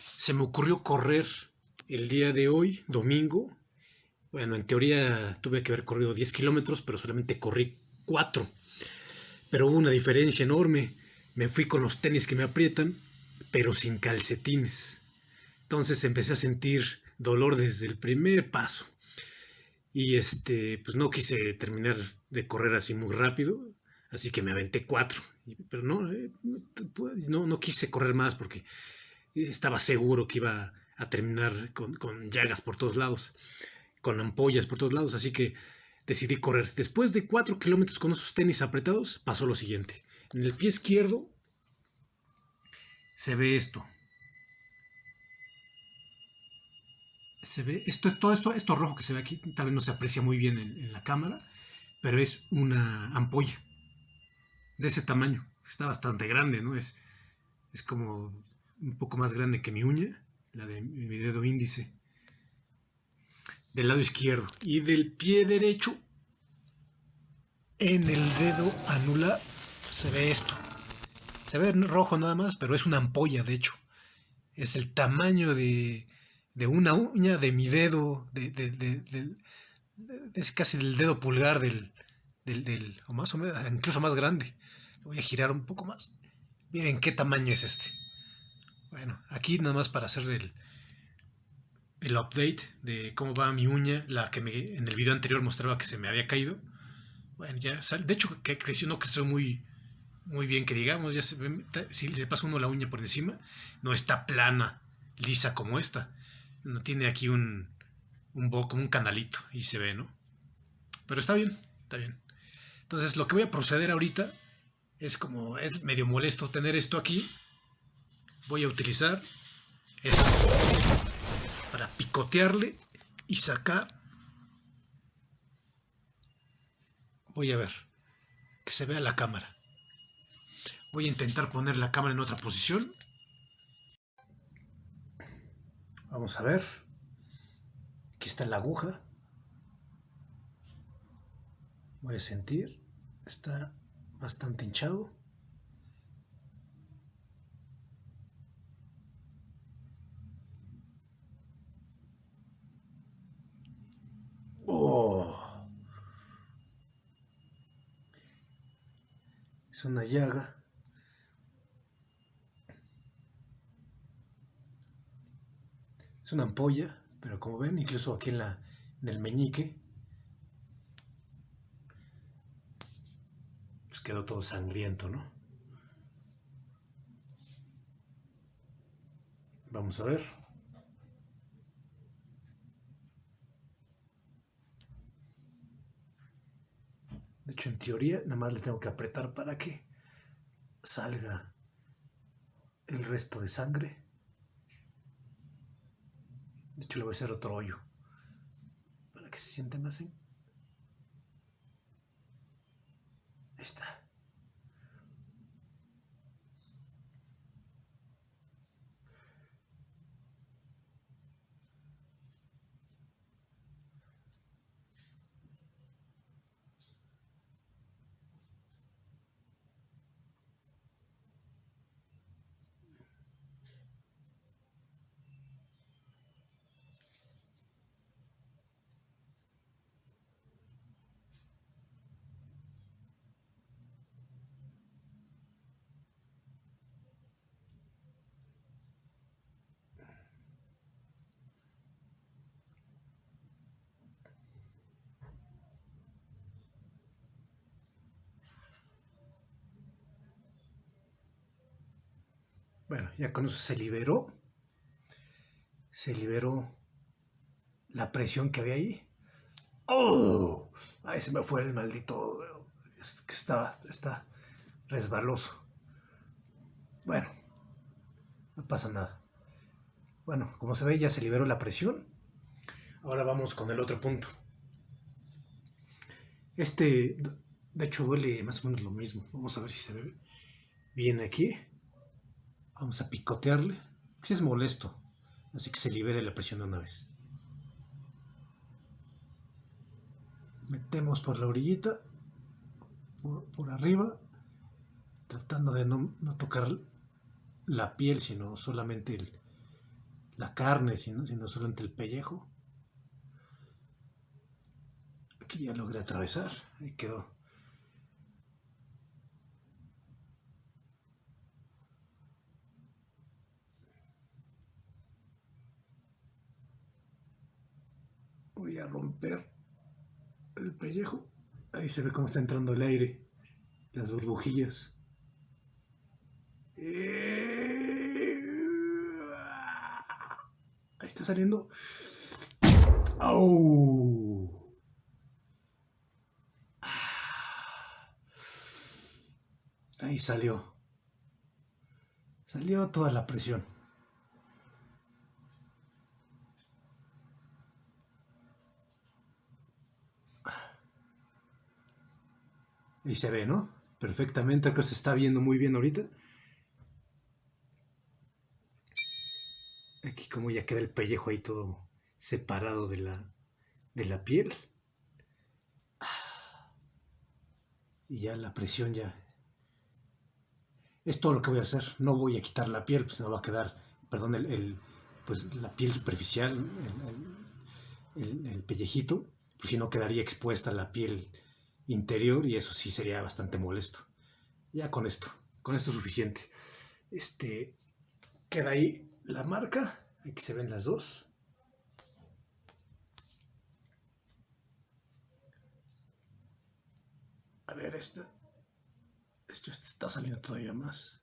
Se me ocurrió correr el día de hoy, domingo. Bueno, en teoría tuve que haber corrido 10 kilómetros, pero solamente corrí 4. Pero hubo una diferencia enorme. Me fui con los tenis que me aprietan, pero sin calcetines. Entonces empecé a sentir dolor desde el primer paso. Y pues no quise terminar de correr así muy rápido, así que me aventé 4. Pero no, no quise correr más porque estaba seguro que iba a terminar con llagas por todos lados, con ampollas por todos lados, así que decidí correr. Después de 4 kilómetros con esos tenis apretados, pasó lo siguiente. En el pie izquierdo se ve esto. Se ve esto rojo que se ve aquí, tal vez no se aprecia muy bien en la cámara, pero es una ampolla de ese tamaño. Está bastante grande, ¿no? Es como un poco más grande que mi uña, la de mi dedo índice, del lado izquierdo. Y del pie derecho, en el dedo anular, se ve esto. Se ve rojo nada más, pero es una ampolla, de hecho. Es el tamaño de una uña de mi dedo, es casi del dedo pulgar o más o menos, incluso más grande. Voy a girar un poco más. Miren qué tamaño es este. Bueno, aquí nada más para hacer el update de cómo va mi uña, la que en el video anterior mostraba que se me había caído. Bueno, ya de hecho que creció, no creció muy bien que digamos, ya se ve, si le pasa uno la uña por encima, no está plana, lisa como esta. No tiene aquí como un canalito y se ve, ¿no? Pero está bien, está bien. Entonces lo que voy a proceder ahorita es medio molesto tener esto aquí. Voy a utilizar esto para picotearle y sacar. Voy a ver que se vea la cámara. Voy a intentar poner la cámara en otra posición. Vamos a ver. Aquí está la aguja. Voy a sentir. Está bastante hinchado. Oh. Es una llaga. Es una ampolla, pero como ven, incluso aquí en el meñique, pues quedó todo sangriento, ¿no? Vamos a ver. De hecho, en teoría, nada más le tengo que apretar para que salga el resto de sangre. De hecho, le voy a hacer otro hoyo para que se siente más en... Ahí está. Bueno, ya con eso se liberó. Se liberó la presión que había ahí. ¡Oh! Ahí se me fue el maldito... Es que está resbaloso. Bueno, no pasa nada. Bueno, como se ve ya se liberó la presión. Ahora vamos con el otro punto. De hecho, duele más o menos lo mismo. Vamos a ver si se ve bien aquí. Vamos a picotearle. Si es molesto, así que se libere la presión de una vez. Metemos por la orillita, por arriba, tratando de no tocar la piel, sino solamente la carne, sino solamente el pellejo. Aquí ya logré atravesar, ahí quedó. Voy a romper el pellejo. Ahí se ve cómo está entrando el aire, las burbujillas. Ahí está saliendo. ¡Au! Ahí salió. Salió toda la presión. Ahí se ve, ¿no? Perfectamente, creo que se está viendo muy bien ahorita. Aquí como ya queda el pellejo ahí todo separado de la piel. Y ya la presión ya... Es todo lo que voy a hacer. No voy a quitar la piel, pues no va a quedar, perdón, pues la piel superficial, el pellejito, pues si no quedaría expuesta la piel interior y eso sí sería bastante molesto. Ya con esto es suficiente. Queda ahí la marca, aquí se ven las dos. A ver, esto está saliendo todavía más.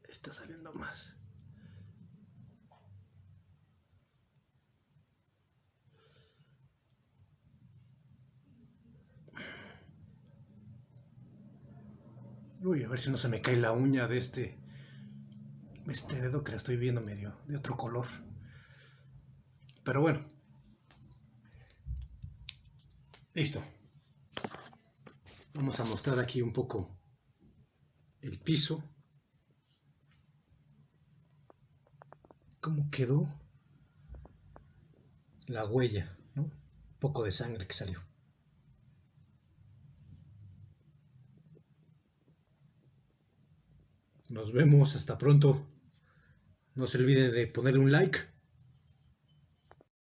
Está saliendo más. Uy, a ver si no se me cae la uña de este dedo que la estoy viendo medio de otro color. Pero bueno. Listo. Vamos a mostrar aquí un poco el piso. Cómo quedó la huella, ¿no? Un poco de sangre que salió. Nos vemos, hasta pronto. No se olvide de ponerle un like